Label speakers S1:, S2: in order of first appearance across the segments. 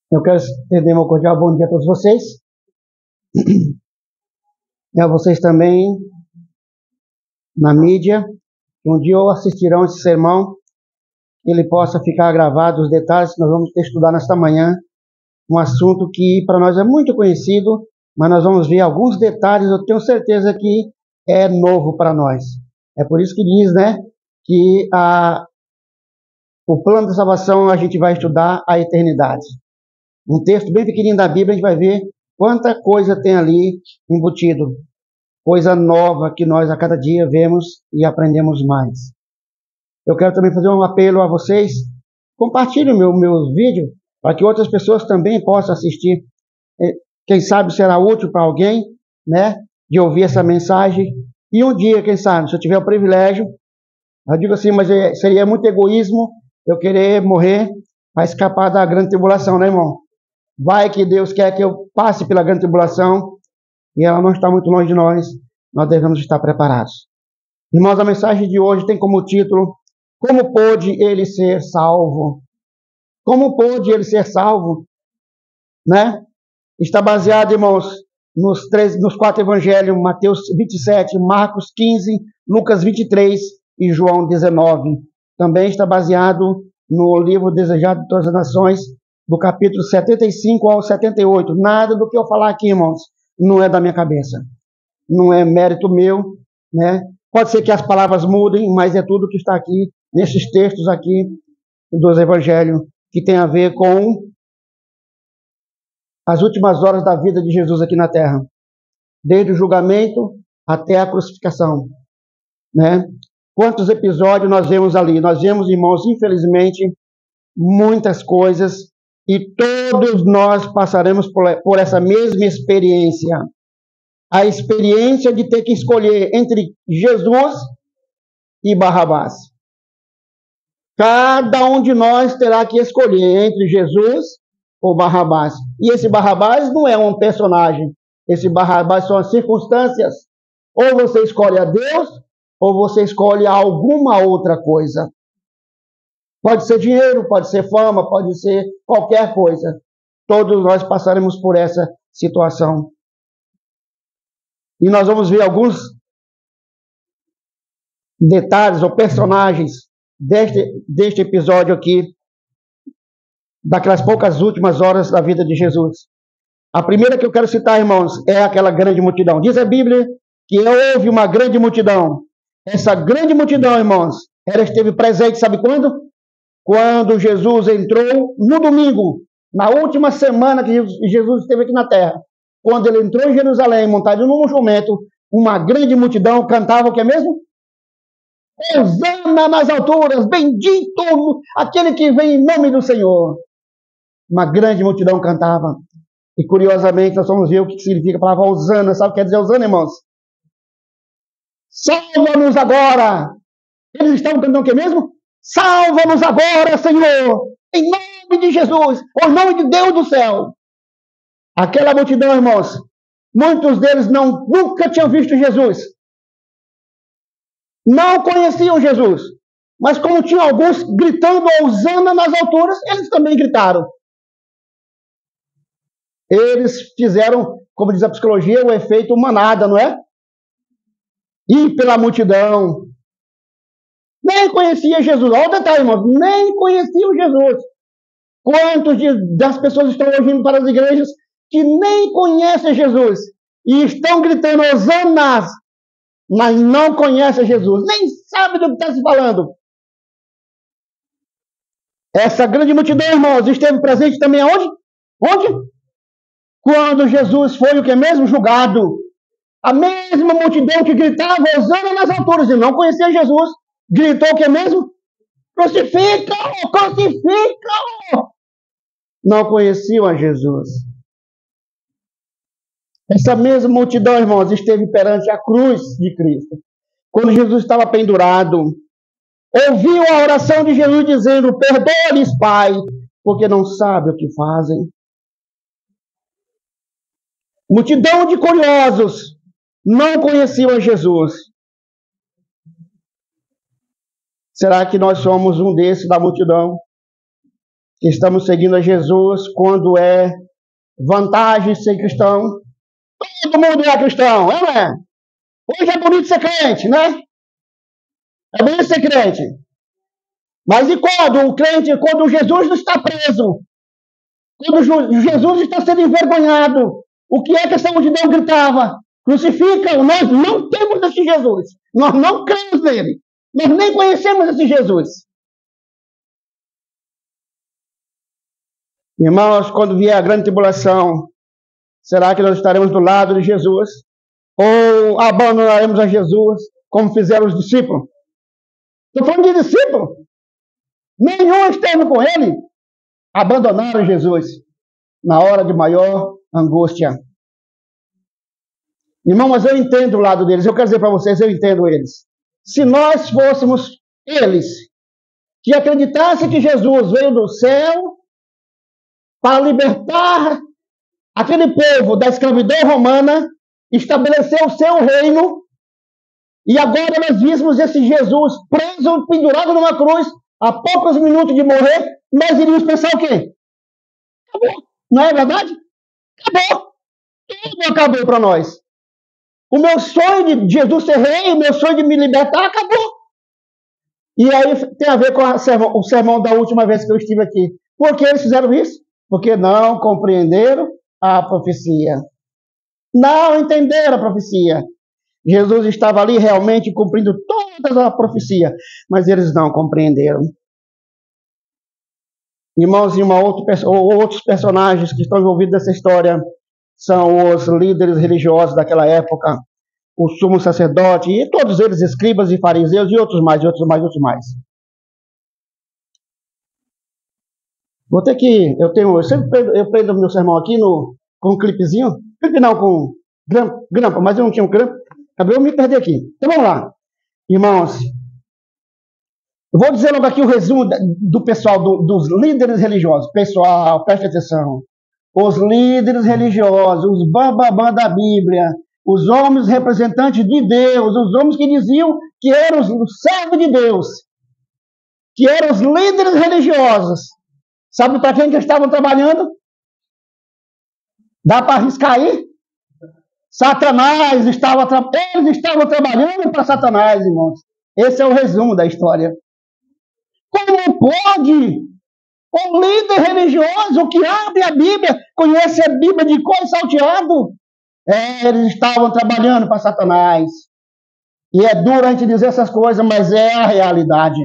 S1: Eu quero estender meu cordial bom dia a todos vocês. E a vocês também na mídia. Um dia assistirão esse sermão, que ele possa ficar gravado, os detalhes que nós vamos estudar nesta manhã. Um assunto que para nós é muito conhecido, mas nós vamos ver alguns detalhes, eu tenho certeza que é novo para nós. É por isso que diz, que o plano da salvação a gente vai estudar a eternidade. Um texto bem pequenininho da Bíblia, a gente vai ver quanta coisa tem ali embutido. Coisa nova que nós a cada dia vemos e aprendemos mais. Eu quero também fazer um apelo a vocês. Compartilhem meus vídeos para que outras pessoas também possam assistir. Quem sabe será útil para alguém, de ouvir essa mensagem. E um dia, quem sabe, se eu tiver o privilégio, eu digo assim, mas seria muito egoísmo eu querer morrer para escapar da grande tribulação, né, irmão? Vai que Deus quer que eu passe pela grande tribulação e ela não está muito longe de nós devemos estar preparados. Irmãos, a mensagem de hoje tem como título: Como pôde ele ser salvo? Como pôde ele ser salvo? Está baseado, irmãos, nos 4 evangelhos: Mateus 27, Marcos 15, Lucas 23 e João 19. Também está baseado no livro Desejado de Todas as Nações, do capítulo 75 ao 78. Nada do que eu falar aqui, irmãos, não é da minha cabeça. Não é mérito meu, Pode ser que as palavras mudem, mas é tudo que está aqui, nesses textos aqui dos evangelhos, que tem a ver com as últimas horas da vida de Jesus aqui na terra. Desde o julgamento até a crucificação, Quantos episódios nós vemos ali? Nós vemos, irmãos, infelizmente, muitas coisas, e todos nós passaremos por essa mesma experiência. A experiência de ter que escolher entre Jesus e Barrabás. Cada um de nós terá que escolher entre Jesus ou Barrabás. E esse Barrabás não é um personagem. Esse Barrabás são as circunstâncias. Ou você escolhe a Deus, ou você escolhe alguma outra coisa. Pode ser dinheiro, pode ser fama, pode ser qualquer coisa. Todos nós passaremos por essa situação. E nós vamos ver alguns detalhes ou personagens deste episódio aqui, daquelas poucas últimas horas da vida de Jesus. A primeira que eu quero citar, irmãos, é aquela grande multidão. Diz a Bíblia que houve uma grande multidão. Essa grande multidão, irmãos, ela esteve presente, sabe quando? Quando Jesus entrou no domingo, na última semana que Jesus esteve aqui na terra. Quando ele entrou em Jerusalém, montado num jumento, uma grande multidão cantava o que é mesmo? Hosana nas alturas, bendito aquele que vem em nome do Senhor. Uma grande multidão cantava. E curiosamente nós vamos ver o que significa a palavra Hosana. Sabe o que quer dizer Hosana, irmãos? Salva-nos agora. Eles estavam cantando o que mesmo? Salva-nos agora, Senhor, em nome de Jesus, ou em nome de Deus do céu. Aquela multidão, irmãos, muitos deles nunca tinham visto Jesus. Não conheciam Jesus. Mas como tinha alguns gritando Hosana nas alturas, eles também gritaram. Eles fizeram, como diz a psicologia, o efeito manada, não é? E pela multidão. Nem conhecia Jesus. Olha o detalhe, irmãos. Nem conheciam Jesus. Quantos das pessoas estão hoje indo para as igrejas que nem conhecem Jesus e estão gritando Hosanas, mas não conhecem Jesus, nem sabem do que está se falando. Essa grande multidão, irmãos, esteve presente também aonde? Onde? Quando Jesus foi o que mesmo? Julgado. A mesma multidão que gritava Hosana nas alturas e não conhecia Jesus, gritou o que mesmo? Crucifica-o! Crucifica-o! Não conheciam a Jesus. Essa mesma multidão, irmãos, esteve perante a cruz de Cristo. Quando Jesus estava pendurado, ouviu a oração de Jesus dizendo: perdoa-lhes, Pai, porque não sabem o que fazem. Multidão de curiosos não conheciam a Jesus. Será que nós somos um desses da multidão? que estamos seguindo a Jesus quando é vantagem ser cristão. Todo mundo é cristão, não é? Hoje é bonito ser crente, né? É bonito ser crente. Mas e quando o crente, quando Jesus está preso? Quando Jesus está sendo envergonhado? O que é que essa multidão gritava? Crucificam, nós não temos esse Jesus. Nós não cremos nele. Nós nem conhecemos esse Jesus. Irmãos, quando vier a grande tribulação, será que nós estaremos do lado de Jesus? Ou abandonaremos a Jesus, como fizeram os discípulos? Estou falando de discípulo. Nenhum esteve com ele. Abandonaram Jesus na hora de maior angústia. Irmão, mas eu entendo o lado deles. Eu quero dizer para vocês, eu entendo eles. Se nós fôssemos eles, que acreditassem que Jesus veio do céu para libertar aquele povo da escravidão romana, estabelecer o seu reino, e agora nós víssemos esse Jesus preso, pendurado numa cruz, a poucos minutos de morrer, nós iríamos pensar o quê? Acabou. Não é verdade? Acabou. Tudo acabou para nós. O meu sonho de Jesus ser rei, o meu sonho de me libertar, acabou. E aí tem a ver com o sermão da última vez que eu estive aqui. Por que eles fizeram isso? Porque não compreenderam a profecia. Não entenderam a profecia. Jesus estava ali realmente cumprindo toda a profecia, mas eles não compreenderam. Irmãos, e outros personagens que estão envolvidos nessa história são os líderes religiosos daquela época, o sumo sacerdote, e todos eles, escribas e fariseus, e outros mais. Vou ter que, eu sempre prendo o meu sermão aqui com um clipezinho, clipe não, com grampa, mas eu não tinha um grampo, acabei eu me perder aqui. Então vamos lá, irmãos. Eu vou dizer logo aqui o resumo do pessoal, dos líderes religiosos. Pessoal, preste atenção. Os líderes religiosos, os bambambam da Bíblia, os homens representantes de Deus, os homens que diziam que eram os servos de Deus, que eram os líderes religiosos. Sabe para quem que estavam trabalhando? Dá para arriscar aí? Satanás eles estavam trabalhando para Satanás, irmãos. Esse é o resumo da história. Como pode um líder religioso que abre a Bíblia, conhece a Bíblia de cor e salteado? Eles estavam trabalhando para Satanás. E é duro a gente dizer essas coisas, mas é a realidade.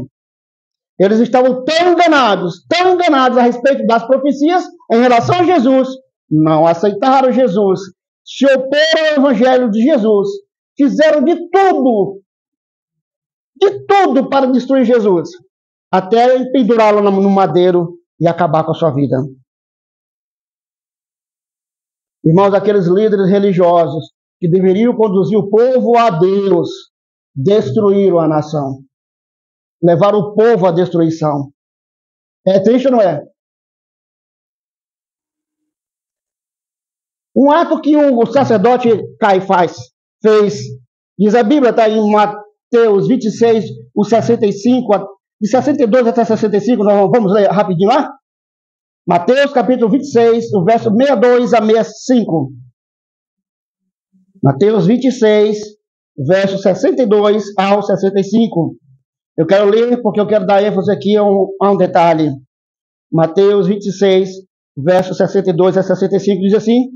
S1: Eles estavam tão enganados a respeito das profecias em relação a Jesus, não aceitaram Jesus, se oporam ao Evangelho de Jesus, fizeram de tudo para destruir Jesus, até pendurá-lo no madeiro e acabar com a sua vida. Irmãos, aqueles líderes religiosos que deveriam conduzir o povo a Deus, destruíram a nação. Levaram o povo à destruição. É triste ou não é? Um ato que o sacerdote Caifás fez, diz a Bíblia, está em Mateus 26, o 65, de 62 até 65, nós vamos ler rapidinho lá? Mateus capítulo 26, o verso 62 a 65. Mateus 26, verso 62 ao 65. Eu quero ler porque eu quero dar ênfase aqui a um detalhe. Mateus 26, verso 62 a 65 diz assim: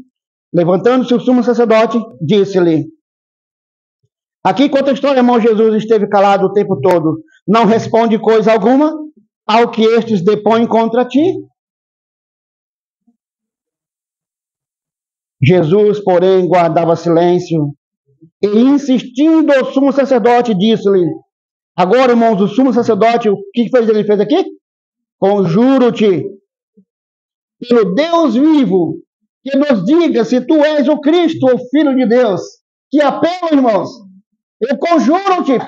S1: levantando-se o sumo sacerdote, disse-lhe: aqui conta a história, irmão, Jesus esteve calado o tempo todo, não responde coisa alguma ao que estes depõem contra ti. Jesus, porém, guardava silêncio, e insistindo ao sumo sacerdote, disse-lhe: agora, irmãos, o sumo sacerdote, o que ele fez aqui? Conjuro-te, pelo Deus vivo, que nos diga se tu és o Cristo, o Filho de Deus. Que apelo, irmãos. Eu conjuro-te.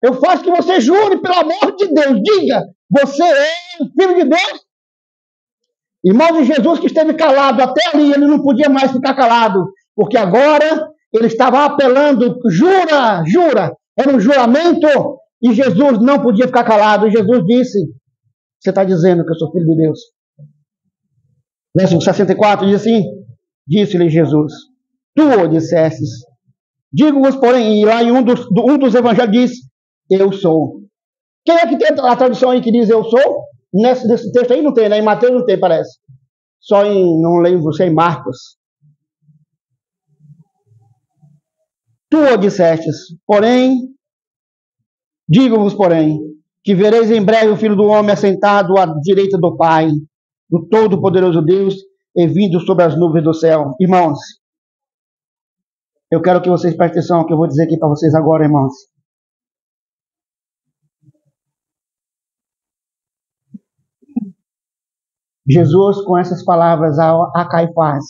S1: Eu faço que você jure, pelo amor de Deus. Diga, você é o Filho de Deus? Irmão de Jesus que esteve calado até ali, ele não podia mais ficar calado, porque agora ele estava apelando, jura, era um juramento, e Jesus não podia ficar calado, e Jesus disse: você está dizendo que eu sou filho de Deus? Verso 64 diz assim: disse-lhe Jesus, tu o dissestes. Digo-vos, porém, e lá em um dos evangelhos diz, eu sou. Quem é que tem a tradução aí que diz eu sou? Nesse texto aí não tem, né? Em Mateus não tem, parece. Só não lembro, sei, em Marcos. Tu o dissestes, porém, digo-vos, porém, que vereis em breve o Filho do Homem assentado à direita do Pai, do Todo-Poderoso Deus, e vindo sobre as nuvens do céu. Irmãos, eu quero que vocês prestem atenção ao que eu vou dizer aqui para vocês agora, irmãos. Jesus, com essas palavras a Caifás,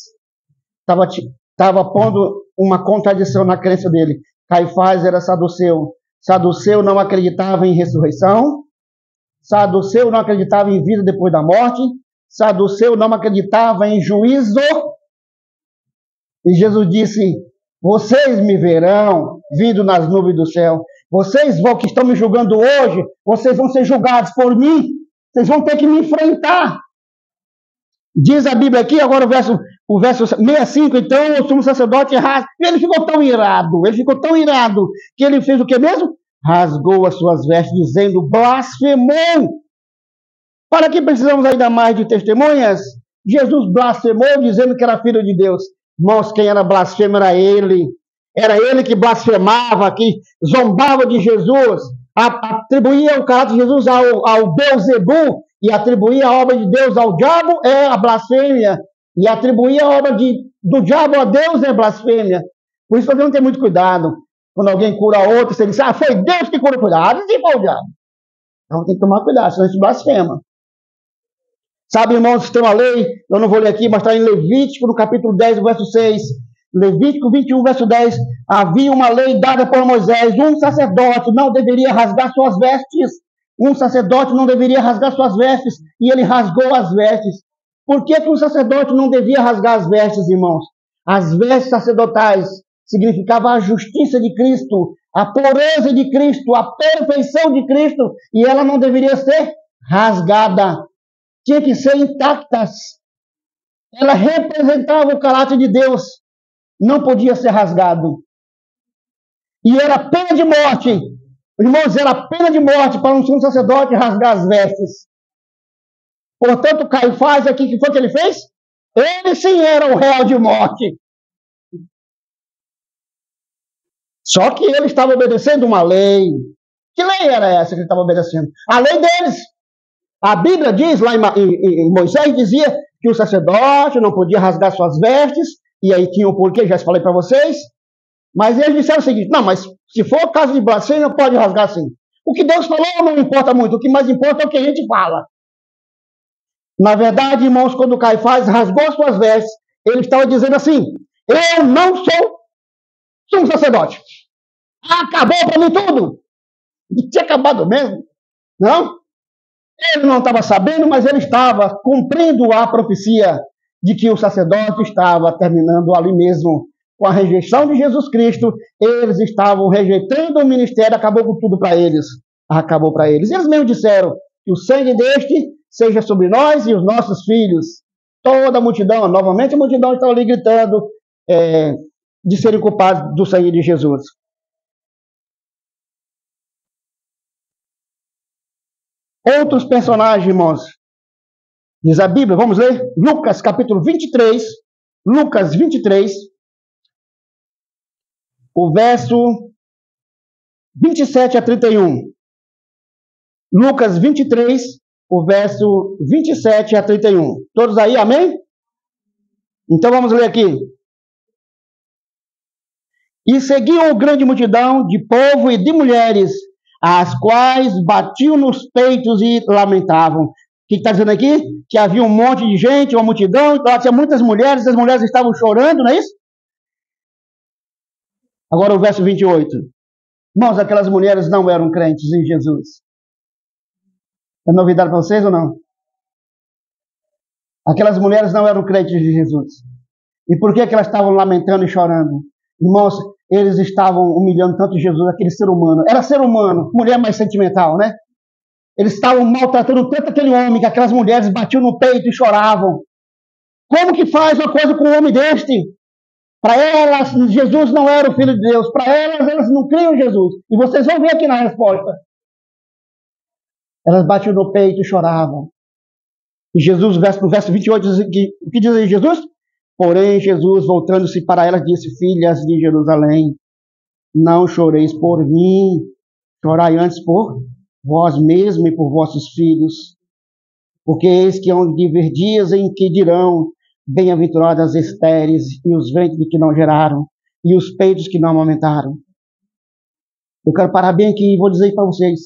S1: estava pondo uma contradição na crença dele. Caifás era saduceu. Saduceu não acreditava em ressurreição. Saduceu não acreditava em vida depois da morte. Saduceu não acreditava em juízo. E Jesus disse, vocês me verão vindo nas nuvens do céu. Vocês que estão me julgando hoje, vocês vão ser julgados por mim. Vocês vão ter que me enfrentar. Diz a Bíblia aqui, agora o verso 65, então o sumo sacerdote rasga. Ele ficou tão irado, que ele fez o que mesmo? Rasgou as suas vestes, dizendo, blasfemou. Para que precisamos ainda mais de testemunhas? Jesus blasfemou, dizendo que era filho de Deus. Irmãos, quem era blasfemo era ele. Era ele que blasfemava, que zombava de Jesus, atribuía o caráter de Jesus ao Beelzebul, e atribuir a obra de Deus ao diabo é a blasfêmia. E atribuir a obra do diabo a Deus é blasfêmia. Por isso nós devemos ter muito cuidado. Quando alguém cura outro, você diz, foi Deus que curou. Cuidado, e foi o diabo. Então tem que tomar cuidado, senão a gente blasfema. Sabe, irmãos, tem uma lei, eu não vou ler aqui, mas está em Levítico, no capítulo 10, verso 6. Levítico 21, verso 10. Havia uma lei dada por Moisés. Um sacerdote não deveria rasgar suas vestes. Um sacerdote não deveria rasgar suas vestes, e ele rasgou as vestes. Por que um sacerdote não devia rasgar as vestes, irmãos? As vestes sacerdotais significavam a justiça de Cristo, a pureza de Cristo, a perfeição de Cristo, e ela não deveria ser rasgada. Tinha que ser intactas. Ela representava o caráter de Deus. Não podia ser rasgado. E era pena de morte. Irmãos, era pena de morte para um sumo sacerdote rasgar as vestes. Portanto, Caifás aqui, que foi que ele fez? Ele sim era o réu de morte. Só que ele estava obedecendo uma lei. Que lei era essa que ele estava obedecendo? A lei deles. A Bíblia diz, lá em Moisés, dizia que o sacerdote não podia rasgar suas vestes, e aí tinha o porquê, já falei para vocês. Mas eles disseram o seguinte, não, mas se for caso de blasfêmia, pode rasgar sim. O que Deus falou não importa muito, o que mais importa é o que a gente fala. Na verdade, irmãos, quando Caifás rasgou suas vestes, ele estava dizendo assim, eu não sou sumo sacerdote. Acabou para mim tudo. E tinha acabado mesmo. Não? Ele não estava sabendo, mas ele estava cumprindo a profecia de que o sacerdote estava terminando ali mesmo. Com a rejeição de Jesus Cristo, eles estavam rejeitando o ministério, acabou com tudo para eles. Acabou para eles. Eles mesmos disseram que o sangue deste seja sobre nós e os nossos filhos. Toda a multidão, novamente a multidão estava ali gritando de serem culpados do sangue de Jesus. Outros personagens, irmãos. Diz a Bíblia, vamos ler? Lucas capítulo 23. Lucas 23. O verso 27 a 31. Lucas 23, o verso 27 a 31. Todos aí, amém? Então vamos ler aqui. E seguiam grande multidão de povo e de mulheres, as quais batiam nos peitos e lamentavam. O que está dizendo aqui? Que havia um monte de gente, uma multidão, então tinha muitas mulheres, as mulheres estavam chorando, não é isso? Agora o verso 28. Irmãos, aquelas mulheres não eram crentes em Jesus. É novidade para vocês ou não? Aquelas mulheres não eram crentes de Jesus. E por que elas estavam lamentando e chorando? Irmãos, eles estavam humilhando tanto Jesus, aquele ser humano. Era ser humano, mulher mais sentimental, né? Eles estavam maltratando tanto aquele homem que aquelas mulheres batiam no peito e choravam. Como que faz uma coisa com um homem deste? Para elas, Jesus não era o Filho de Deus. Para elas não criam Jesus. E vocês vão ver aqui na resposta. Elas batiam no peito e choravam. E Jesus, no verso 28, o que diz aí Jesus? Porém, Jesus, voltando-se para elas, disse: filhas de Jerusalém, não choreis por mim, chorai antes por vós mesmos e por vossos filhos. Porque eis que hão de vir dias em que dirão: bem-aventuradas as estéreis, e os ventres que não geraram, e os peitos que não amamentaram. Eu quero parar bem aqui e vou dizer para vocês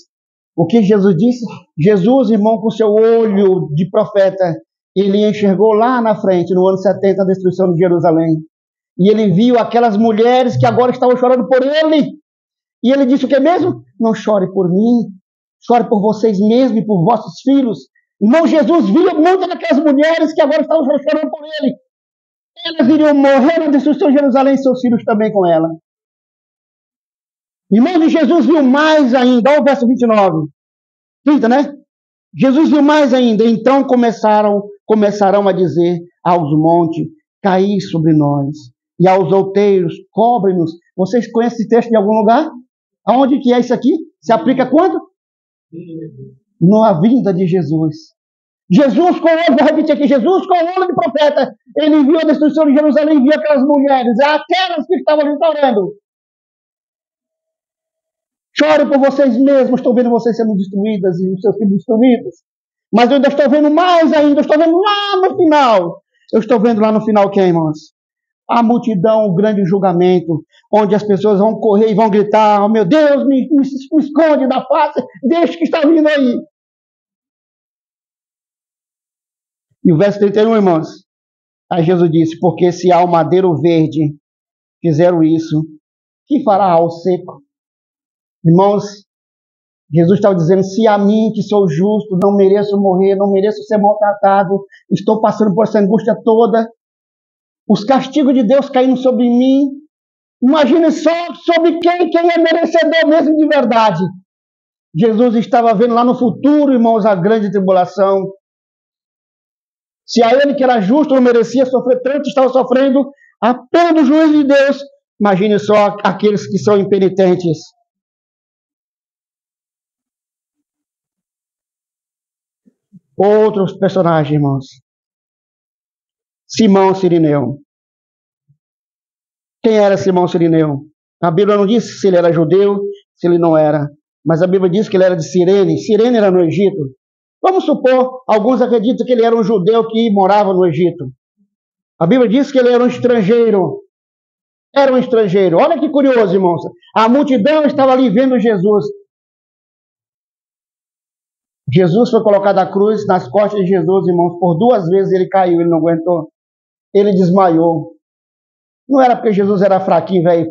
S1: o que Jesus disse. Jesus, irmão, com seu olho de profeta, ele enxergou lá na frente, no ano 70, a destruição de Jerusalém. E ele viu aquelas mulheres que agora estavam chorando por ele. E ele disse o que mesmo? Não chore por mim, chore por vocês mesmos e por vossos filhos. Irmão, Jesus viu muitas daquelas mulheres que agora estavam chorando por ele. Elas iriam morrer na destruição de Jerusalém e seus filhos também com ela. Irmão, e Jesus viu mais ainda. Olha o verso 29. 30, né? Jesus viu mais ainda. Então começarão a dizer aos montes: caí sobre nós. E aos outeiros: cobre-nos. Vocês conhecem esse texto de algum lugar? Aonde que é isso aqui? Se aplica quando? Na vinda de Jesus. Jesus com o olho, vou repetir aqui, Jesus com o olho de profeta, ele viu a destruição de Jerusalém, viu aquelas mulheres, aquelas que estavam ali chorando. Chore por vocês mesmos, estou vendo vocês sendo destruídas e os seus filhos destruídos. Mas eu ainda estou vendo mais ainda, eu estou vendo lá no final. Eu estou vendo lá no final quem, irmãos? A multidão, o grande julgamento, onde as pessoas vão correr e vão gritar: oh, meu Deus, me esconde da face deste que está vindo aí. E o verso 31, irmãos, aí Jesus disse: porque se ao madeiro verde fizeram isso, que fará ao seco? Irmãos, Jesus estava dizendo: se a mim, que sou justo, não mereço morrer, não mereço ser maltratado, estou passando por essa angústia toda, os castigos de Deus caindo sobre mim, imagine só sobre quem é merecedor mesmo de verdade. Jesus estava vendo lá no futuro, irmãos, a grande tribulação. Se a ele que era justo não merecia sofrer tanto, estava sofrendo a pena do juízo de Deus, imagine só aqueles que são impenitentes. Outros personagens, irmãos. Simão Cirineu. Quem era Simão Cirineu? A Bíblia não diz se ele era judeu, se ele não era. Mas a Bíblia diz que ele era de Cirene. Cirene era no Egito. Vamos supor, alguns acreditam que ele era um judeu que morava no Egito. A Bíblia diz que ele era um estrangeiro. Era um estrangeiro. Olha que curioso, irmãos. A multidão estava ali vendo Jesus. Jesus foi colocado à cruz, nas costas de Jesus, irmãos. Por 2 vezes ele caiu, ele não aguentou. Ele desmaiou. Não era porque Jesus era fraquinho, velho,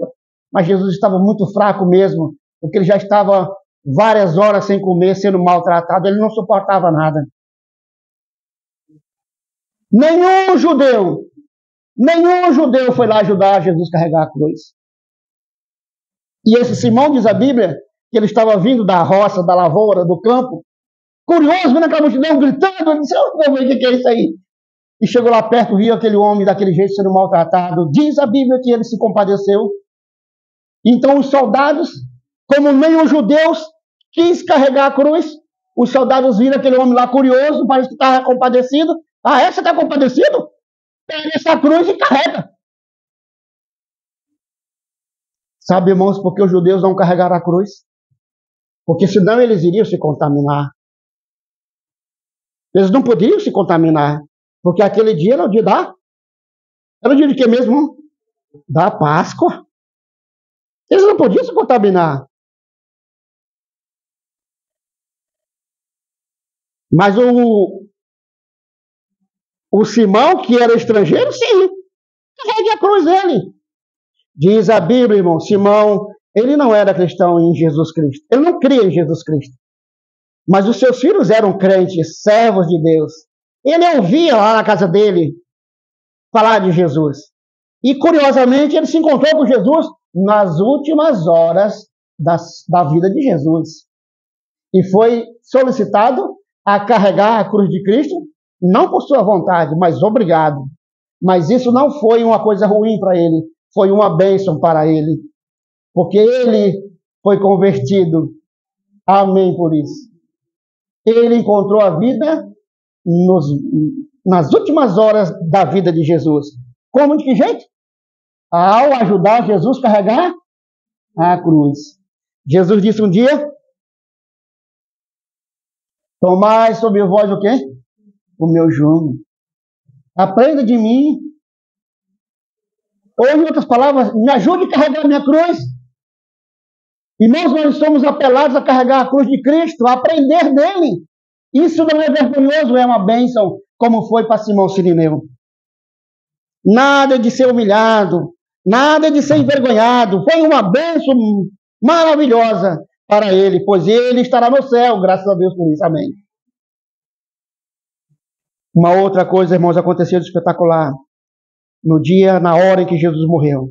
S1: mas Jesus estava muito fraco mesmo, porque ele já estava várias horas sem comer, sendo maltratado, ele não suportava nada. Nenhum judeu foi lá ajudar Jesus a carregar a cruz. E esse Simão, diz a Bíblia, que ele estava vindo da roça, da lavoura, do campo, curioso, vendo aquela multidão gritando, ele disse: o que é isso aí? E chegou lá perto, viu aquele homem daquele jeito sendo maltratado. Diz a Bíblia que ele se compadeceu. Então os soldados, como nenhum judeus quis carregar a cruz, os soldados viram aquele homem lá curioso, parece que estava compadecido. Ah, é? Você está compadecido? Pega essa cruz e carrega. Sabe, irmãos, por que os judeus não carregaram a cruz? Porque senão eles iriam se contaminar. Eles não poderiam se contaminar. Porque aquele dia era o dia Era o dia de quê mesmo? Da Páscoa. Eles não podiam se contaminar. Mas o Simão, que era estrangeiro, sim, carregue a cruz dele. Diz a Bíblia, irmão, Simão, ele não era cristão em Jesus Cristo. Ele não cria em Jesus Cristo. Mas os seus filhos eram crentes, servos de Deus. Ele ouvia lá na casa dele falar de Jesus. E, curiosamente, ele se encontrou com Jesus nas últimas horas da vida de Jesus. E foi solicitado a carregar a cruz de Cristo, não por sua vontade, mas obrigado. Mas isso não foi uma coisa ruim para ele, foi uma bênção para ele, porque ele foi convertido. Amém por isso. Ele encontrou a vida nas últimas horas da vida de Jesus. Como, de que jeito? Ao ajudar Jesus a carregar a cruz. Jesus disse um dia: tomai sobre vós o quê? O meu jugo. Aprenda de mim. Ou, em outras palavras, me ajude a carregar a minha cruz. Irmãos, nós somos apelados a carregar a cruz de Cristo, a aprender dele. Isso não é vergonhoso, é uma bênção, como foi para Simão Sirineu. Nada de ser humilhado, nada de ser envergonhado. Foi uma bênção maravilhosa para ele, pois ele estará no céu, graças a Deus por isso. Amém. Uma outra coisa, irmãos, aconteceu de espetacular. No dia, na hora em que Jesus morreu,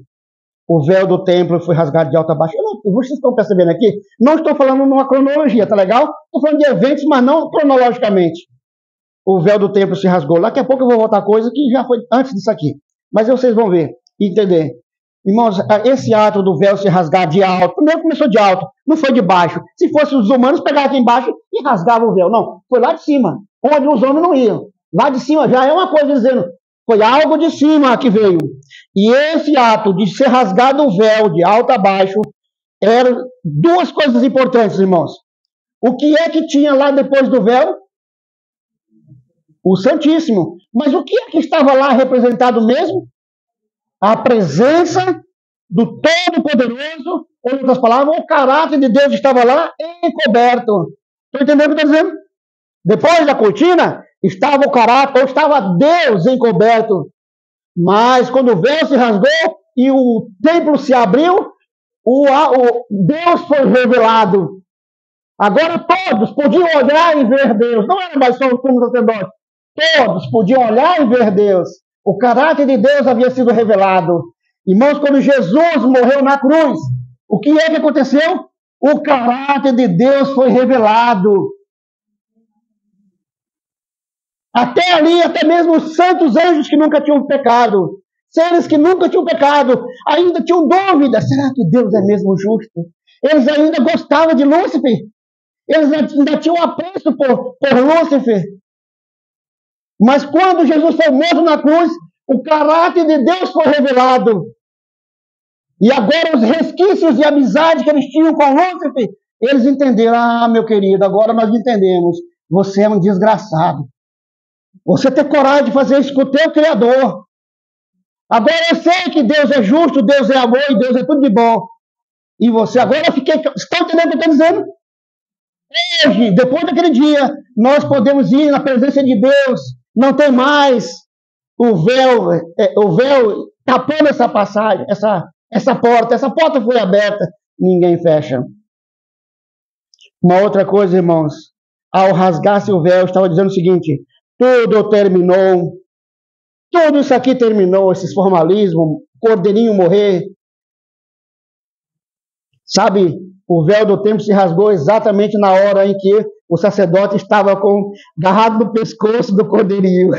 S1: o véu do templo foi rasgado de alto a baixo. Vocês estão percebendo aqui? Não estou falando numa cronologia, tá legal? Estou falando de eventos, mas não cronologicamente. O véu do templo se rasgou. Daqui a pouco eu vou voltar a coisa que já foi antes disso aqui. Mas vocês vão ver e entender. Irmãos, esse ato do véu se rasgar de alto, primeiro começou de alto, não foi de baixo. Se fossem os humanos, pegavam aqui embaixo e rasgavam o véu. Não, foi lá de cima, onde os homens não iam. Lá de cima já é uma coisa dizendo, foi algo de cima que veio. E esse ato de ser rasgado o véu de alto a baixo, eram duas coisas importantes, irmãos. O que é que tinha lá depois do véu? O Santíssimo. Mas o que é que estava lá representado mesmo? A presença do Todo-Poderoso, ou em outras palavras, o caráter de Deus estava lá encoberto. Estão entendendo o que eu estou dizendo? Depois da cortina, estava o caráter, ou estava Deus encoberto. Mas quando o véu se rasgou e o templo se abriu, Deus foi revelado. Agora todos podiam olhar e ver Deus. Não era mais só o sumo sacerdote. Todos podiam olhar e ver Deus. O caráter de Deus havia sido revelado. Irmãos, quando Jesus morreu na cruz, o que é que aconteceu? O caráter de Deus foi revelado. Até ali, até mesmo os santos anjos que nunca tinham pecado, seres que nunca tinham pecado, ainda tinham dúvida: será que Deus é mesmo justo? Eles ainda gostavam de Lúcifer. Eles ainda tinham apreço por Lúcifer. Mas quando Jesus foi morto na cruz, o caráter de Deus foi revelado. E agora os resquícios de amizade que eles tinham com Lúcifer, eles entenderam: ah, meu querido, agora nós entendemos. Você é um desgraçado. Você tem coragem de fazer isso com o teu Criador. Agora eu sei que Deus é justo, Deus é amor e Deus é tudo de bom. E você agora está entendendo o que eu estou dizendo? Hoje, depois daquele dia, nós podemos ir na presença de Deus. Não tem mais o véu tapando essa passagem, essa porta. Essa porta foi aberta, ninguém fecha. Uma outra coisa, irmãos, ao rasgar-se o véu, estava dizendo o seguinte: tudo terminou. Tudo isso aqui terminou, esses formalismos, cordeirinho morrer. Sabe, o véu do templo se rasgou exatamente na hora em que o sacerdote estava agarrado no pescoço do cordeirinho.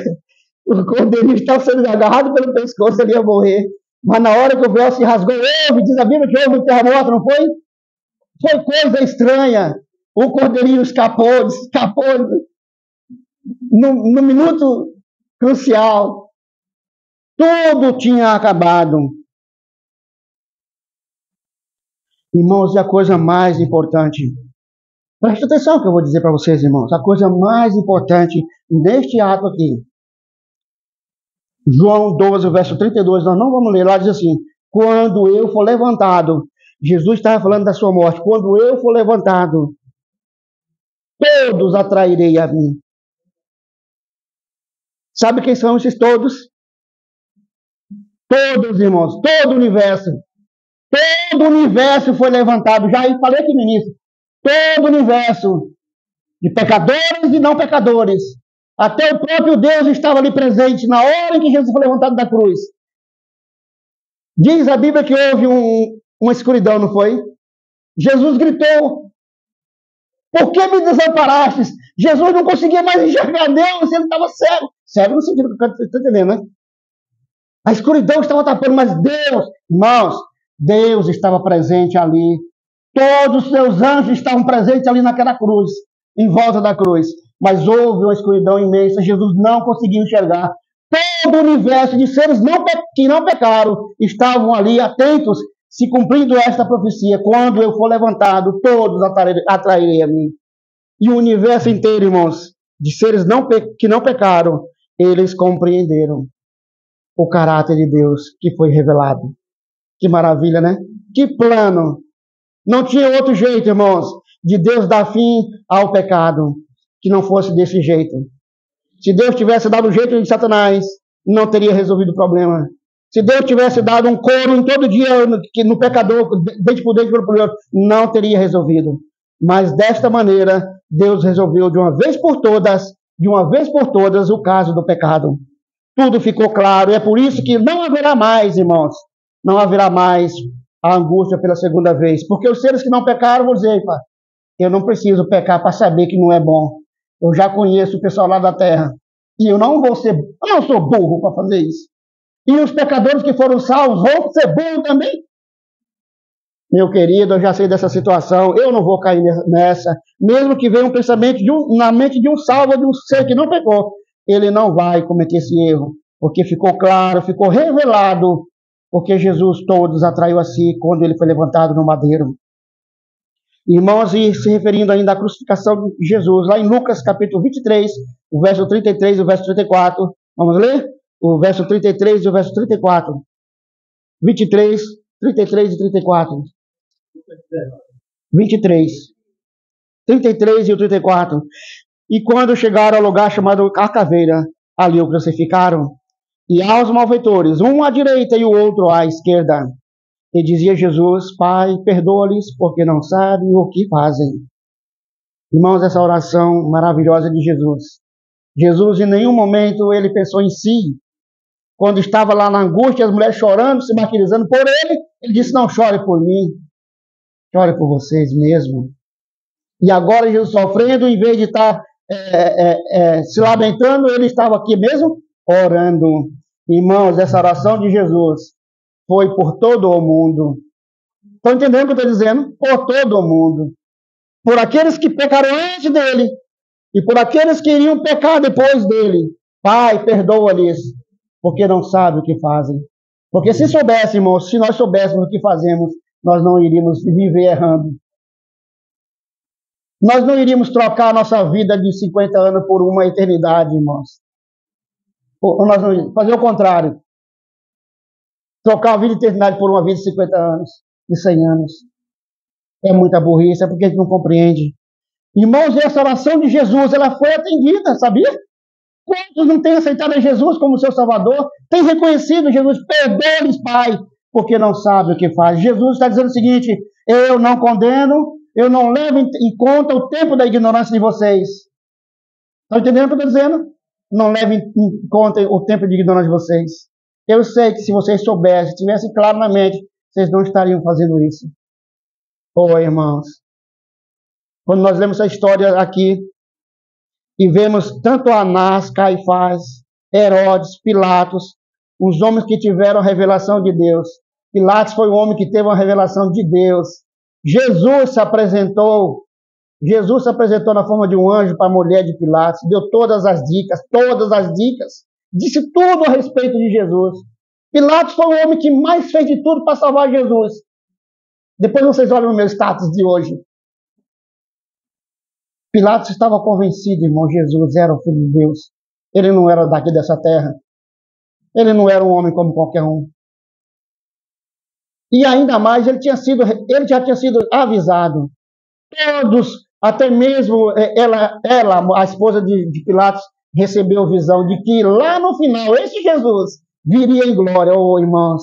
S1: O cordeirinho estava sendo agarrado pelo pescoço, ele ia morrer. Mas na hora que o véu se rasgou, diz a Bíblia que houve um terremoto, não foi? Foi coisa estranha. O cordeirinho escapou no minuto crucial. Tudo tinha acabado. Irmãos, e a coisa mais importante, preste atenção no que eu vou dizer para vocês, irmãos. A coisa mais importante neste ato aqui, João 12, verso 32, nós não vamos ler, lá diz assim: quando eu for levantado, Jesus estava falando da sua morte, quando eu for levantado, todos atrairei a mim. Sabe quem são esses todos? Todos, irmãos, todo o universo. Todo o universo foi levantado. Já falei aqui no início. Todo o universo. De pecadores e não pecadores. Até o próprio Deus estava ali presente na hora em que Jesus foi levantado da cruz. Diz a Bíblia que houve uma escuridão, não foi? Jesus gritou: por que me desamparastes? Jesus não conseguia mais enxergar Deus, ele estava cego. Cego no sentido que eu estou entendendo, né? A escuridão estava tapando, mas Deus, irmãos, Deus estava presente ali. Todos os seus anjos estavam presentes ali naquela cruz, em volta da cruz. Mas houve uma escuridão imensa, Jesus não conseguiu enxergar. Todo o universo de seres que não pecaram estavam ali atentos, se cumprindo esta profecia. Quando eu for levantado, todos atrairei a mim. E o universo inteiro, irmãos, de seres que não pecaram, eles compreenderam o caráter de Deus que foi revelado. Que maravilha, né? Que plano! Não tinha outro jeito, irmãos, de Deus dar fim ao pecado, que não fosse desse jeito. Se Deus tivesse dado o jeito de Satanás, não teria resolvido o problema. Se Deus tivesse dado um couro em todo dia no pecador, dente por dente, por outro, não teria resolvido. Mas desta maneira, Deus resolveu de uma vez por todas, o caso do pecado. Tudo ficou claro, e é por isso que não haverá mais, irmãos, não haverá mais a angústia pela segunda vez. Porque os seres que não pecaram vão dizer, eu não preciso pecar para saber que não é bom. Eu já conheço o pessoal lá da terra. E eu não sou burro para fazer isso. E os pecadores que foram salvos vão ser burros também? Meu querido, eu já sei dessa situação, eu não vou cair nessa. Mesmo que venha um pensamento na mente de um salvo, de um ser que não pecou, ele não vai cometer esse erro. Porque ficou claro, ficou revelado, porque Jesus todos atraiu a si quando ele foi levantado no madeiro. Irmãos, e se referindo ainda à crucificação de Jesus, lá em Lucas capítulo 23, o verso 33 e o verso 34, vamos ler? O verso 33 e o verso 34. 23, 33 e 34. 23, 33 e o 34. E quando chegaram ao lugar chamado A Caveira, ali o crucificaram, e aos malfeitores, um à direita e o outro à esquerda. E dizia Jesus, Pai, perdoa-lhes, porque não sabem o que fazem. Irmãos, essa oração maravilhosa de Jesus. Jesus, em nenhum momento, ele pensou em si. Quando estava lá na angústia, as mulheres chorando, se martirizando por ele, ele disse, não chore por mim, chore por vocês mesmo. E agora Jesus sofrendo, em vez de estar se lamentando, ele estava aqui mesmo, orando. Irmãos, essa oração de Jesus foi por todo o mundo. Estão entendendo o que eu estou dizendo? Por todo o mundo. Por aqueles que pecaram antes dele e por aqueles que iriam pecar depois dele. Pai, perdoa-lhes, porque não sabem o que fazem. Porque se soubéssemos, se nós soubéssemos o que fazemos, nós não iríamos viver errando. Nós não iríamos trocar a nossa vida de 50 anos por uma eternidade, irmãos. Nós não iríamos fazer o contrário. Trocar a vida de eternidade por uma vida de 50 anos, de 100 anos. É muita burrice, é porque a gente não compreende. Irmãos, essa oração de Jesus, ela foi atendida, sabia? Quantos não têm aceitado a Jesus como seu Salvador? Têm reconhecido Jesus, perdoe-lhes, Pai, porque não sabe o que faz. Jesus está dizendo o seguinte, eu não condeno, eu não levo em conta o tempo da ignorância de vocês. Estão entendendo o que eu estou dizendo? Não leve em conta o tempo de ignorância de vocês. Eu sei que se vocês soubessem, tivessem claro na mente, vocês não estariam fazendo isso. Irmãos, quando nós lemos essa história aqui, e vemos tanto Anás, Caifás, Herodes, Pilatos, os homens que tiveram a revelação de Deus. Pilatos foi o homem que teve a revelação de Deus. Jesus se apresentou na forma de um anjo para a mulher de Pilatos, deu todas as dicas, disse tudo a respeito de Jesus. Pilatos foi o homem que mais fez de tudo para salvar Jesus. Depois vocês olham o meu status de hoje. Pilatos estava convencido, irmão, Jesus era o Filho de Deus. Ele não era daqui dessa terra. Ele não era um homem como qualquer um. E ainda mais, ele já tinha sido avisado. Todos, até mesmo ela a esposa de Pilatos, recebeu visão de que lá no final, esse Jesus viria em glória. Irmãos,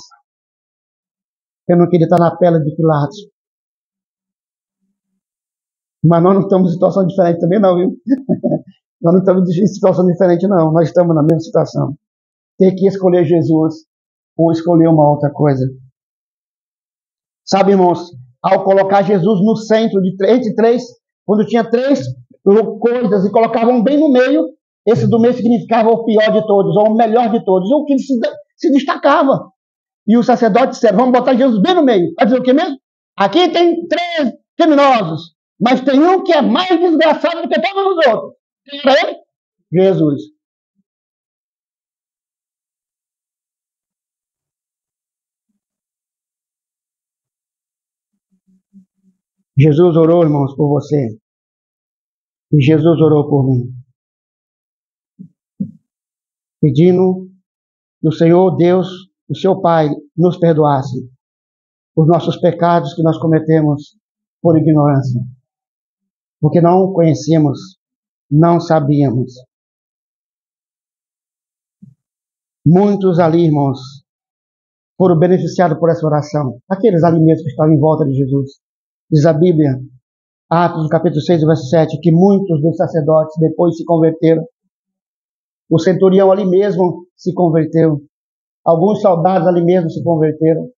S1: eu não queria estar na pele de Pilatos. Mas nós não estamos em situação diferente também não, viu? Nós não estamos em situação diferente não, nós estamos na mesma situação. Ter que escolher Jesus ou escolher uma outra coisa. Sabe, irmãos, ao colocar Jesus no centro, entre três, quando tinha três coisas e colocavam bem no meio, esse do meio significava o pior de todos, ou o melhor de todos, o que se destacava. E os sacerdotes disseram, vamos botar Jesus bem no meio. Vai dizer o que mesmo? Aqui tem 3 criminosos, mas tem um que é mais desgraçado do que todos os outros. Quem era ele? Jesus. Jesus orou, irmãos, por você. E Jesus orou por mim. Pedindo que o Senhor Deus, o seu Pai, nos perdoasse os nossos pecados que nós cometemos por ignorância. Porque não conhecíamos, não sabíamos. Muitos ali, irmãos, foram beneficiados por essa oração. Aqueles ali mesmo que estavam em volta de Jesus. Diz a Bíblia, Atos, capítulo 6, verso 7, que muitos dos sacerdotes depois se converteram. O centurião ali mesmo se converteu. Alguns soldados ali mesmo se converteram.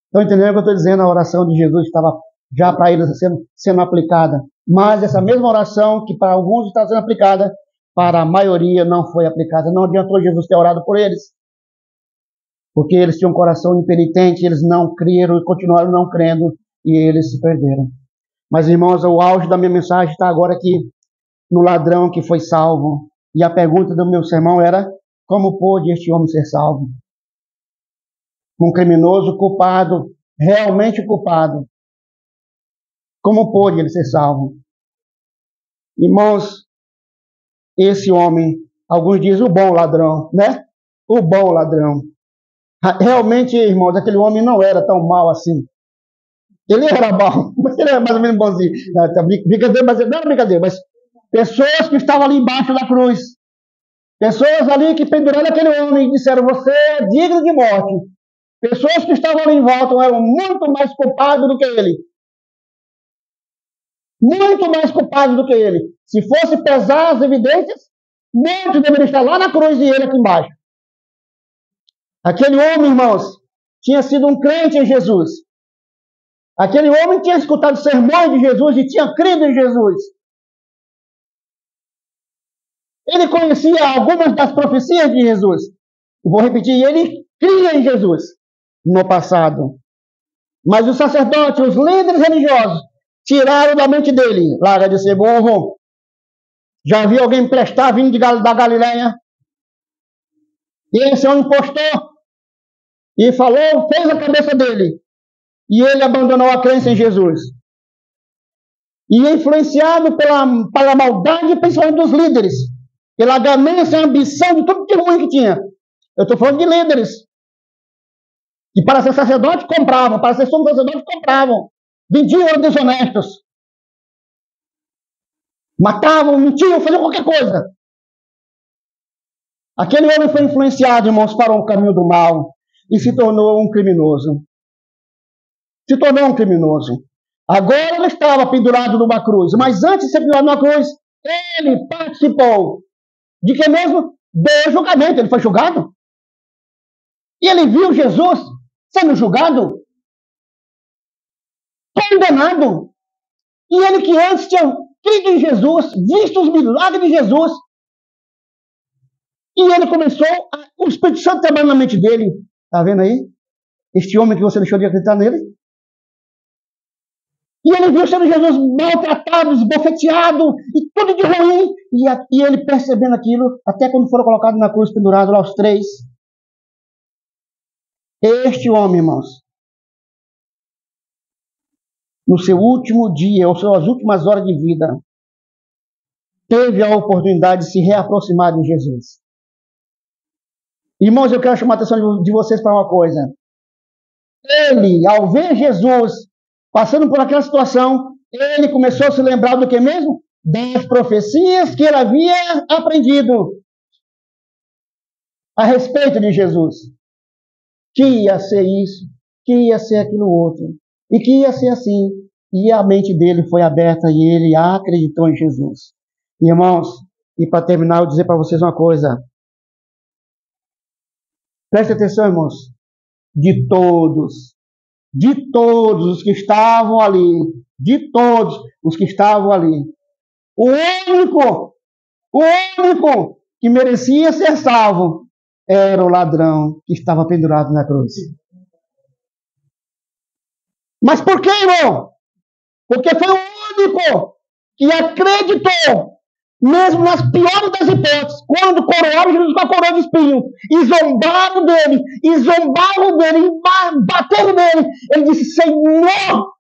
S1: Estão entendendo o que eu estou dizendo? A oração de Jesus estava já para eles sendo aplicada. Mas essa mesma oração que para alguns está sendo aplicada, para a maioria não foi aplicada. Não adiantou Jesus ter orado por eles. Porque eles tinham um coração impenitente, eles não creram e continuaram não crendo e eles se perderam. Mas, irmãos, o auge da minha mensagem está agora aqui no ladrão que foi salvo. E a pergunta do meu sermão era, como pôde este homem ser salvo? Um criminoso culpado, realmente culpado. Como pôde ele ser salvo? Irmãos, esse homem, alguns dizem o bom ladrão, né? O bom ladrão. Realmente, irmãos, aquele homem não era tão mal assim. Ele era mau, mas ele era mais ou menos bonzinho. Brincadeira, mas não era brincadeira, mas pessoas que estavam ali embaixo da cruz, pessoas ali que penduraram aquele homem e disseram, você é digno de morte. Pessoas que estavam ali em volta eram muito mais culpados do que ele. Muito mais culpados do que ele. Se fosse pesar as evidências, muitos deveriam estar lá na cruz e ele aqui embaixo. Aquele homem, irmãos, tinha sido um crente em Jesus. Aquele homem tinha escutado sermões de Jesus e tinha crido em Jesus. Ele conhecia algumas das profecias de Jesus. Vou repetir, ele cria em Jesus no passado. Mas os sacerdotes, os líderes religiosos, tiraram da mente dele, larga de ser burro. Já viu alguém prestar vindo da Galileia? E esse é um impostor. E falou, fez a cabeça dele. E ele abandonou a crença em Jesus. E influenciado pela maldade, principalmente dos líderes, pela ganância e ambição de tudo de ruim que tinha. Eu estou falando de líderes. Que para ser sacerdote compravam, para ser sumo sacerdote compravam. Vendiam desonestos. Matavam, mentiam, faziam qualquer coisa. Aquele homem foi influenciado, irmãos, para o caminho do mal e se tornou um criminoso. Se tornou um criminoso. Agora ele estava pendurado numa cruz, mas antes de ser pendurado numa cruz, ele participou de que mesmo? Do julgamento. Ele foi julgado. E ele viu Jesus sendo julgado, condenado. E ele que antes tinha crido em Jesus, visto os milagres de Jesus, e ele começou, o Espírito Santo trabalhando na mente dele. Está vendo aí? Este homem que você deixou de acreditar nele. E ele viu sendo Jesus maltratado, esbofeteado, e tudo de ruim. E ele percebendo aquilo, até quando foram colocados na cruz, pendurados lá os 3. Este homem, irmãos, no seu último dia, ou suas últimas horas de vida, teve a oportunidade de se reaproximar de Jesus. Irmãos, eu quero chamar a atenção de vocês para uma coisa. Ele, ao ver Jesus passando por aquela situação, ele começou a se lembrar do que mesmo? Das profecias que ele havia aprendido a respeito de Jesus. Que ia ser isso, que ia ser aquilo outro, e que ia ser assim. E a mente dele foi aberta e ele acreditou em Jesus. Irmãos, e para terminar, eu vou dizer para vocês uma coisa. Preste atenção, irmãos. De todos os que estavam ali, de todos os que estavam ali, o único que merecia ser salvo era o ladrão que estava pendurado na cruz. Mas por que, irmão? Porque foi o único que acreditou, mesmo nas piores das hipóteses, quando coroaram Jesus com a coroa de espinho, e zombaram dele, e bateram nele, ele disse: Senhor,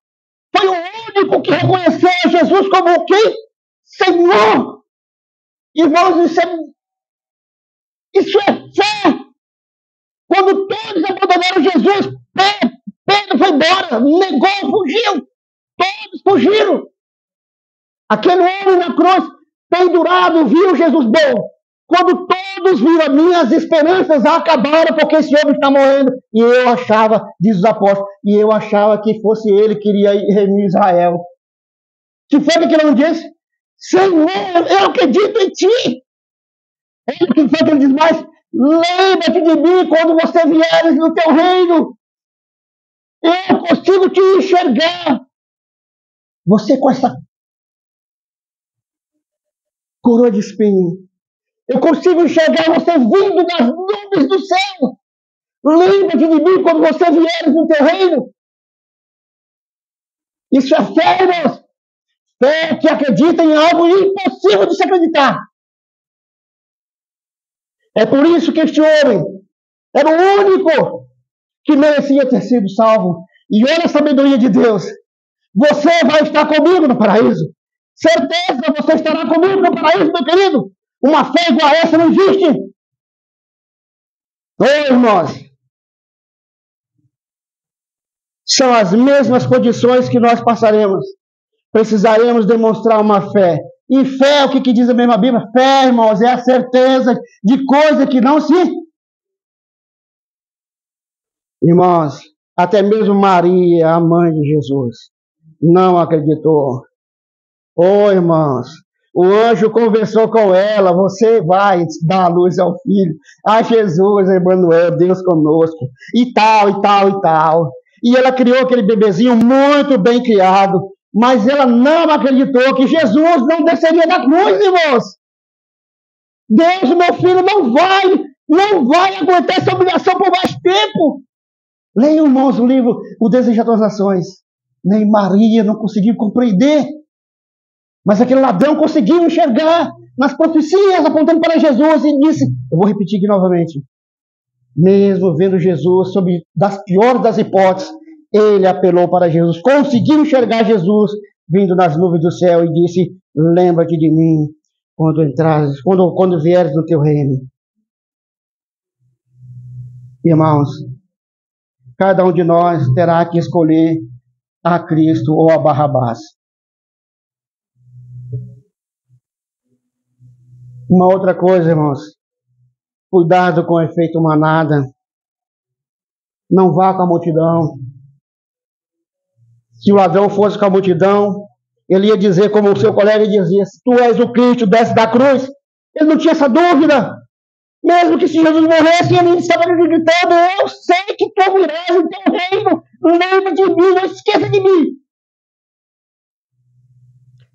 S1: foi o único que reconheceu Jesus como o quê? Senhor. Irmãos, isso é fé. Quando todos abandonaram Jesus, Pedro foi embora, negou, fugiu. Todos fugiram. Aquele homem na cruz, pendurado, viu Jesus bom. Quando todos viram, minhas esperanças acabaram porque esse homem está morrendo. E eu achava, diz os apóstolos, e eu achava que fosse ele que iria remir Israel. Que foi que ele não disse? Senhor, eu acredito em ti. Ele que foi que ele diz mais? Lembra-te de mim quando você vieres no teu reino. Eu consigo te enxergar. Você com essa coroa de espinho. Eu consigo enxergar você vindo das nuvens do céu. Lembra-te de mim quando você vieres no teu reino. Isso é fé, irmãos. Fé que acredita em algo impossível de se acreditar. É por isso que este homem era o único que merecia ter sido salvo. E olha a sabedoria de Deus. Você vai estar comigo no paraíso. Certeza você estará comigo no paraíso, meu querido. Uma fé igual a essa não existe. Irmãos, são as mesmas condições que nós passaremos. Precisaremos demonstrar uma fé. E fé, o que diz a mesma Bíblia? Fé, irmãos, é a certeza de coisa que não se... Irmãos, até mesmo Maria, a mãe de Jesus, não acreditou. Irmãos, o anjo conversou com ela: você vai dar a luz ao filho, a Jesus, Emmanuel, Deus conosco, e tal, e tal, e tal. E ela criou aquele bebezinho muito bem criado, mas ela não acreditou que Jesus não desceria da cruz, irmãos. Deus, meu filho, não vai aguentar essa humilhação por mais tempo. Leiam, irmãos, o livro O Desejo das Nações. Nem Maria não conseguiu compreender. Mas aquele ladrão conseguiu enxergar nas profecias apontando para Jesus e disse, eu vou repetir aqui novamente, mesmo vendo Jesus sob das piores das hipóteses, ele apelou para Jesus, conseguiu enxergar Jesus vindo nas nuvens do céu e disse, lembra-te de mim quando vieres no teu reino. Irmãos, cada um de nós terá que escolher a Cristo ou a Barrabás. Uma outra coisa, irmãos, cuidado com o efeito manada. Não vá com a multidão. Se o ladrão fosse com a multidão, ele ia dizer como o seu colega dizia, se tu és o Cristo, desce da cruz. Ele não tinha essa dúvida. Mesmo que se Jesus morresse, ele estava gritando, eu sei que tu virás no teu reino, lembra de mim, não esqueça de mim.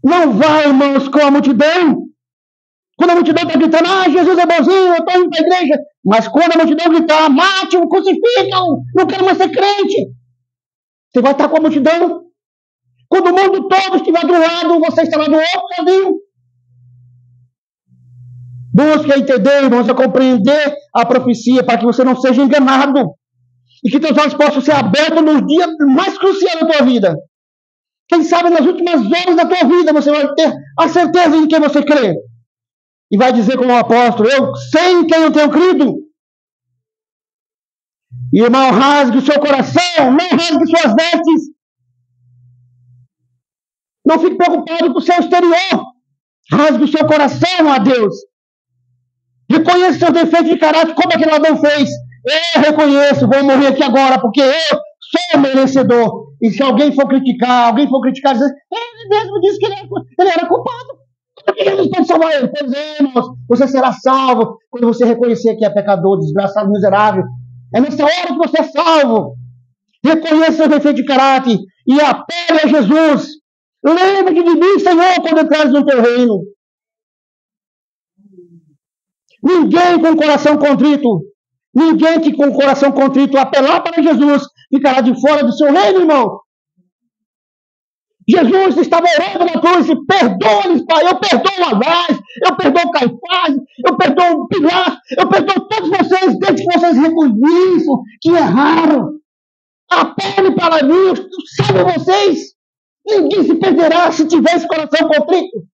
S1: Não vá, irmãos, com a multidão. Quando a multidão está gritando, Jesus é bonzinho, eu estou indo para a igreja. Mas quando a multidão gritar, mate-o, crucificam, não quero mais ser crente. Você vai estar com a multidão. Quando o mundo todo estiver do lado, você estará do outro sozinho. Busque entender, irmãos, a compreender a profecia para que você não seja enganado. E que teus olhos possam ser abertos nos dias mais cruciais da tua vida. Quem sabe nas últimas horas da tua vida você vai ter a certeza de quem você crê. E vai dizer como o apóstolo, eu sei em quem eu tenho crido. Irmão, rasgue o seu coração, não rasgue suas vestes. Não fique preocupado com o seu exterior. Rasgue o seu coração a Deus. Reconheça seus defeitos de caráter, como aquele ladrão fez. Eu reconheço, vou morrer aqui agora, porque eu sou merecedor. E se alguém for criticar, dizer, ele mesmo disse que ele era culpado. Por que Jesus pode salvar ele? Pois é, irmãos, você será salvo quando você reconhecer que é pecador, desgraçado, miserável. É nessa hora que você é salvo. Reconheça seu defeito de caráter e apele a Jesus. Lembra-te de mim, Senhor, quando entrares no teu reino. Ninguém com coração contrito Ninguém que com o coração contrito apelar para Jesus ficará de fora do seu reino, irmão. Jesus estava orando na cruz e perdoa-lhes, Pai. Eu perdoo Anás, eu perdoo Caifás, eu perdoo Pilatos, eu perdoo todos vocês, desde que vocês reconheçam que erraram. Apele para mim, salve vocês. Ninguém se perderá se tiver esse coração contrito.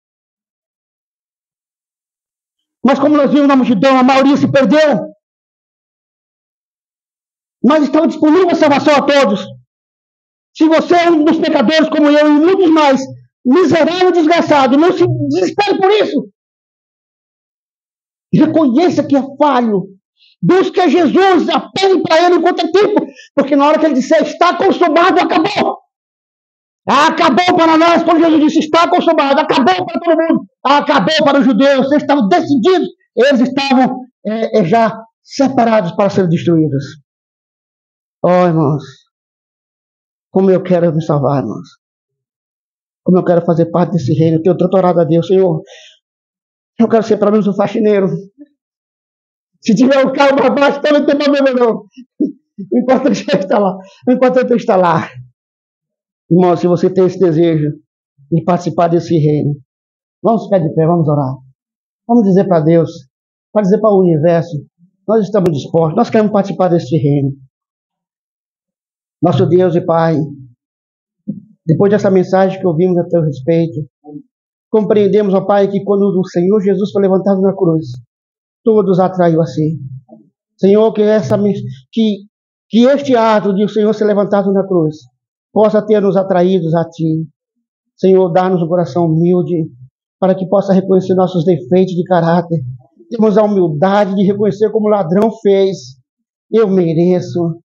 S1: Mas como nós vimos na multidão, a maioria se perdeu. Mas estava disponível a salvação a todos. Se você é um dos pecadores como eu e muitos mais, miserável e desgraçado, não se desespere por isso. Reconheça que é falho. Busque a Jesus, apele para Ele enquanto é tempo. Porque na hora que Ele disser, está consumado, acabou. Acabou para nós, quando Jesus disse, está consumado. Acabou para todo mundo. Acabou para os judeus. Eles estavam decididos. Eles estavam já separados para serem destruídos. Oh, irmãos. Como eu quero me salvar, irmãos. Como eu quero fazer parte desse reino. Eu tenho tanto orado a Deus, Senhor. Eu quero ser pelo menos um faxineiro. Se tiver um carro para baixo, então não tem problema não. O importante é estar lá. O importante é estar lá. Irmão, se você tem esse desejo de participar desse reino, vamos ficar de pé, vamos orar. Vamos dizer para Deus, para dizer para o universo, nós estamos dispostos, nós queremos participar desse reino. Nosso Deus e Pai, depois dessa mensagem que ouvimos a teu respeito, compreendemos, ó Pai, que quando o Senhor Jesus foi levantado na cruz, todos atraiu a si. Senhor, que este ato de o Senhor ser levantado na cruz possa ter nos atraídos a Ti. Senhor, dá-nos um coração humilde para que possa reconhecer nossos defeitos de caráter. Temos a humildade de reconhecer como o ladrão fez. Eu mereço.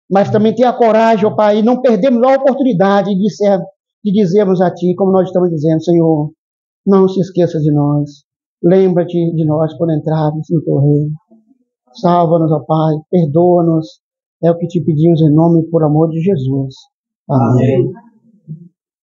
S1: Mas também ter a coragem, ó Pai, e não perdermos a oportunidade de dizermos a Ti, como nós estamos dizendo, Senhor, não se esqueça de nós. Lembra-te de nós quando entrarmos no Teu reino. Salva-nos, ó Pai, perdoa-nos. É o que te pedimos em nome e por amor de Jesus. Amém.